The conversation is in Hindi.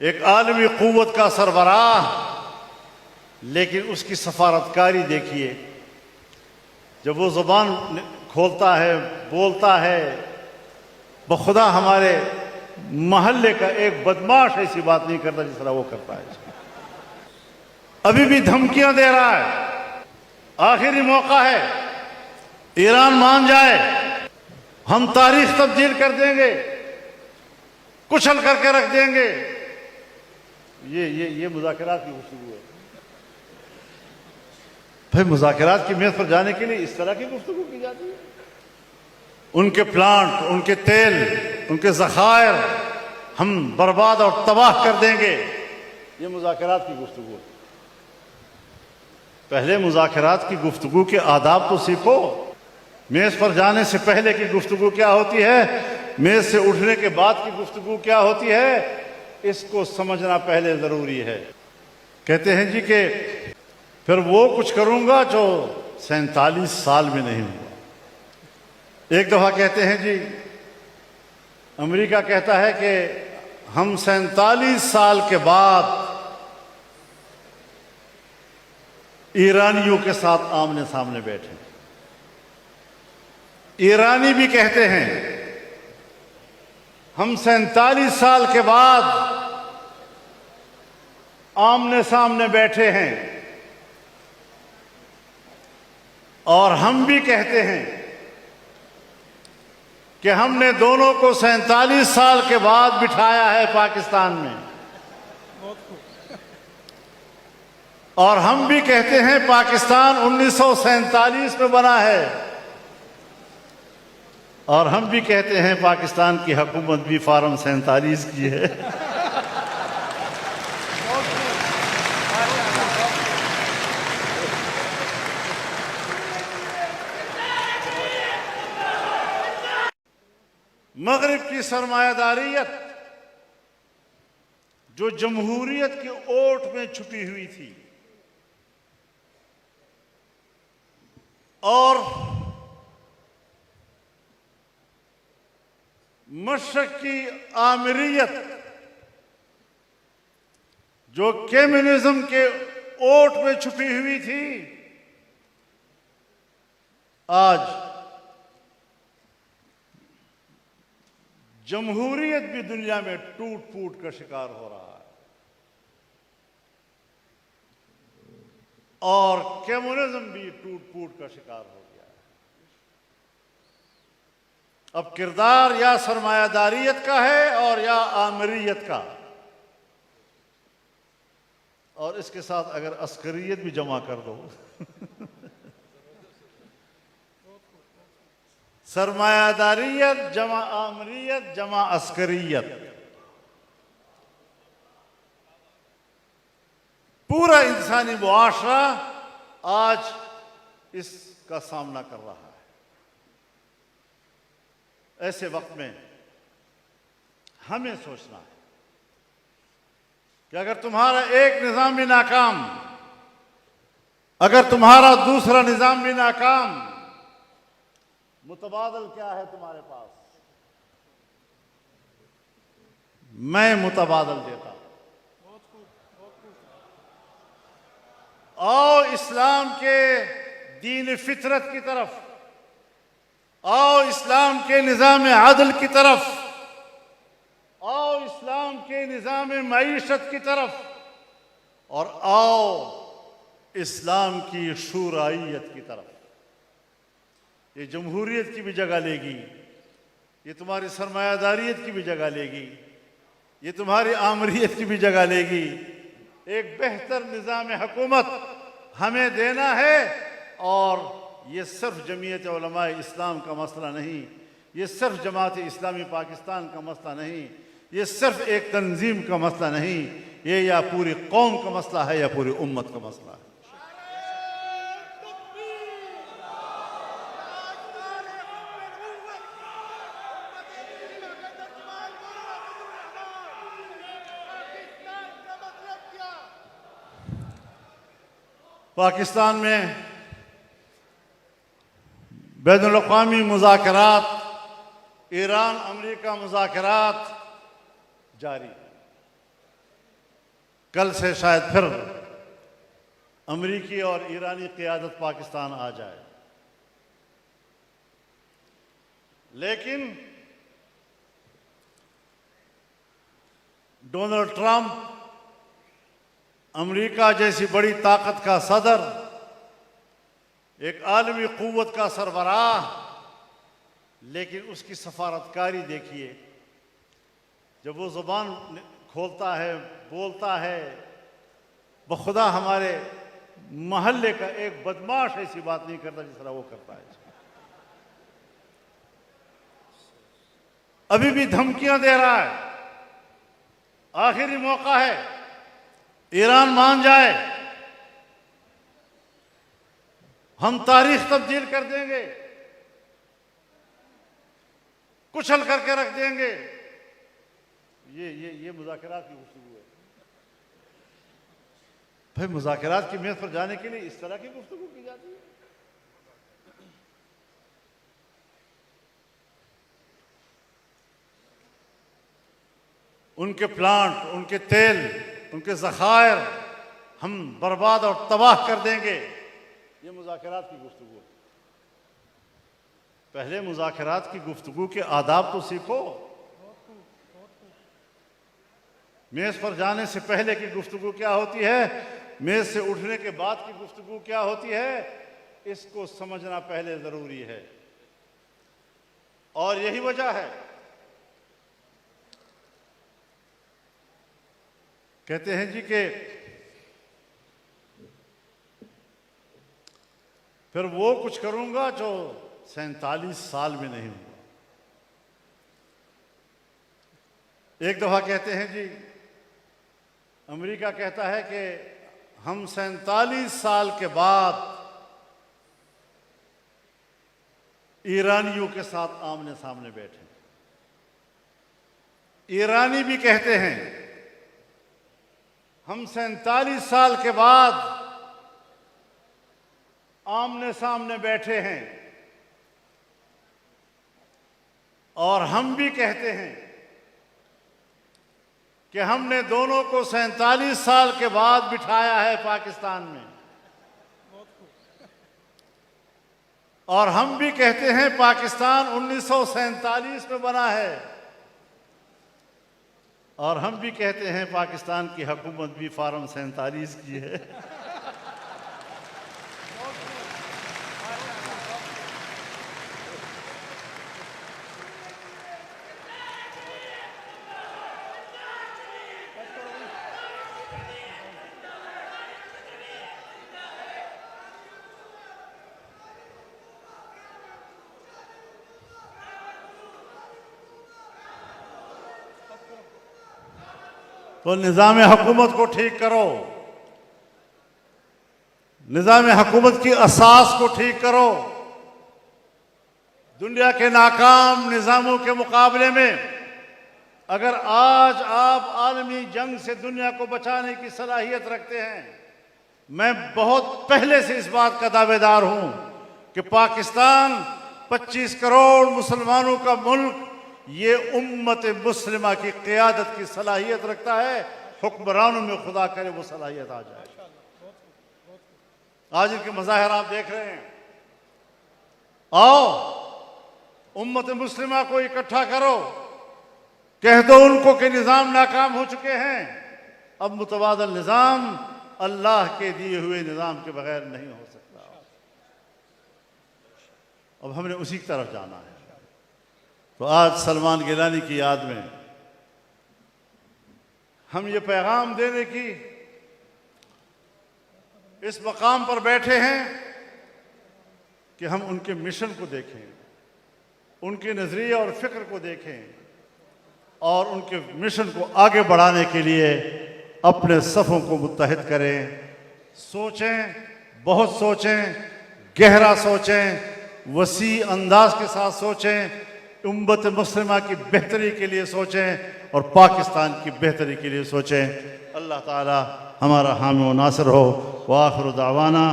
एक आलमी क़ुव्वत का सरबराह, लेकिन उसकी सफारतकारी देखिए। जब वो ज़ुबान खोलता है, बोलता है, बखुदा हमारे महल्ले का एक बदमाश ऐसी बात नहीं करता जिस तरह वो करता है। अभी भी धमकियां दे रहा है। आखिरी मौका है, ईरान मान जाए, हम तारीख तब्दील कर देंगे, कुचल करके रख देंगे। ये मुज़ाकरात की गुफ्तगू है। भाई, मुज़ाकरात की मेज पर जाने के लिए इस तरह की गुफ्तगू की जाती है। उनके प्लांट, उनके तेल, उनके ज़खायर हम बर्बाद और तबाह कर देंगे। ये मुज़ाकरात की गुफ्तगू है। पहले मुज़ाकरात की गुफ्तगू के आदाब तो सीखो। मेज पर जाने से पहले की गुफ्तगू क्या होती है, मेज से उठने के बाद की गुफ्तगू क्या होती है, इसको समझना पहले जरूरी है। कहते हैं जी कि फिर वो कुछ करूंगा जो 47 साल में नहीं हुआ। एक दफा कहते हैं जी, अमेरिका कहता है कि हम 47 साल के बाद ईरानियों के साथ आमने सामने बैठे। ईरानी भी कहते हैं हम 47 साल के बाद आमने सामने बैठे हैं। और हम भी कहते हैं कि हमने दोनों को 47 साल के बाद बिठाया है पाकिस्तान में। और हम भी कहते हैं पाकिस्तान 1947 में बना है। और हम भी कहते हैं पाकिस्तान की हुकूमत भी फार्म 47 की है। मगरिब की सरमायादारियत जो जमहूरियत की ओट में छुपी हुई थी, और मशरक़ की आमिरियत जो कम्युनिज्म के ओट में छुपी हुई थी, आज जमहूरियत भी दुनिया में टूट फूट का शिकार हो रहा है। और कम्युनिज्म भी टूट फूट का शिकार हो गया है। अब किरदार या सरमायादारियत का है और या आमिरियत का। और इसके साथ अगर अस्करियत भी जमा कर दो सरमायादारियत जमा आमरियत जमा अस्करियत, पूरा इंसानी मुआशरा आज इसका सामना कर रहा है। ऐसे वक्त में हमें सोचना है कि अगर तुम्हारा एक निज़ाम भी नाकाम, अगर तुम्हारा दूसरा निज़ाम भी नाकाम, मुतबादल क्या है तुम्हारे पास? मैं मुतबादल देता। आओ इस्लाम के दीन फितरत की तरफ, आओ इस्लाम के निज़ाम अदल की तरफ, आओ इस्लाम के निज़ाम मईशत की तरफ, और आओ इस्लाम की शूराइयत की तरफ। ये जमहूरियत की भी जगह लेगी, ये तुम्हारी सरमायादारियत की भी जगह लेगी, ये तुम्हारी आमरियत की भी जगह लेगी। एक बेहतर निज़ाम हुकूमत हमें देना है। और ये सिर्फ जमीयत उलमा इस्लाम का मसला नहीं, ये सिर्फ जमात इस्लामी पाकिस्तान का मसला नहीं, ये सिर्फ एक तंजीम का मसला नहीं, ये या पूरी कौम का मसला है या पूरी उम्मत का मसला है। पाकिस्तान में बैनुल-अक़वामी मुज़ाकरात, ईरान अमेरिका मुज़ाकरात जारी। कल से शायद फिर अमरीकी और ईरानी क़यादत पाकिस्तान आ जाए। लेकिन डोनाल्ड ट्रंप, अमरीका जैसी बड़ी ताकत का सदर, एक आलमी क़ुव्वत का सरबराह, लेकिन उसकी सफारतकारी देखिए, जब वो ज़ुबान खोलता है, बोलता है, बखुदा हमारे महल्ले का एक बदमाश ऐसी बात नहीं करता जिस तरह वो करता है। अभी भी धमकियां दे रहा है। आखिरी मौका है, ईरान मान जाए, हम तारीख तब्दील कर देंगे, कुचल करके रख देंगे। ये मुज़ाकरात की गुफ्तगू है। भाई, मुज़ाकरात की मेज़ पर जाने के लिए इस तरह की गुफ्तगू की जाती है। उनके प्लांट, उनके तेल, उनके ज़खायर हम बर्बाद और तबाह कर देंगे। ये मुज़ाकरात की गुफ्तगू है। पहले मुज़ाकरात की गुफ्तगू के आदाब तो सीखो। मेज़ पर जाने से पहले की गुफ्तगू क्या होती है, मेज़ से उठने के बाद की गुफ्तगू क्या होती है, इसको समझना पहले ज़रूरी है। और यही वजह है, कहते हैं जी कि फिर वो कुछ करूंगा जो 47 साल में नहीं हुआ। एक दफा कहते हैं जी, अमेरिका कहता है कि हम 47 साल के बाद ईरानियों के साथ आमने सामने बैठे। ईरानी भी कहते हैं हम 47 साल के बाद आमने सामने बैठे हैं। और हम भी कहते हैं कि हमने दोनों को 47 साल के बाद बिठाया है पाकिस्तान में। और हम भी कहते हैं पाकिस्तान 1947 में बना है। और हम भी कहते हैं पाकिस्तान की हुकूमत भी फार्म 47 की है। तो निज़ाम हुकूमत को ठीक करो, निज़ाम हुकूमत की असास को ठीक करो। दुनिया के नाकाम निज़ामों के मुकाबले में अगर आज आप आलमी जंग से दुनिया को बचाने की सलाहियत रखते हैं, मैं बहुत पहले से इस बात का दावेदार हूं कि पाकिस्तान 25 करोड़ मुसलमानों का मुल्क, ये उम्मत मुस्लिमा की क़यादत की सलाहियत रखता है। हुक्मरानों में खुदा करे वो सलाहियत आ जाए। आज इनके मज़ाहिर आप देख रहे हैं। आओ, उम्मत मुस्लिमा को इकट्ठा करो, कह दो उनको कि निज़ाम नाकाम हो चुके हैं। अब मुतबादल निज़ाम अल्लाह के दिए हुए निज़ाम के बगैर नहीं हो सकता। अब हमने उसी की तरफ जाना है। तो आज सलमान गिलानी की याद में हम ये पैगाम देने की इस मकाम पर बैठे हैं कि हम उनके मिशन को देखें, उनके नज़रिए और फ़िक्र को देखें और उनके मिशन को आगे बढ़ाने के लिए अपने सफ़ों को मुत्तहिद करें। सोचें, बहुत सोचें, गहरा सोचें, वसी अंदाज के साथ सोचें, उम्मत मुस्लिमा की बेहतरी के लिए सोचें और पाकिस्तान की बेहतरी के लिए सोचें। अल्लाह ताला हमारा हामी व नासिर हो। व आखिर दावाना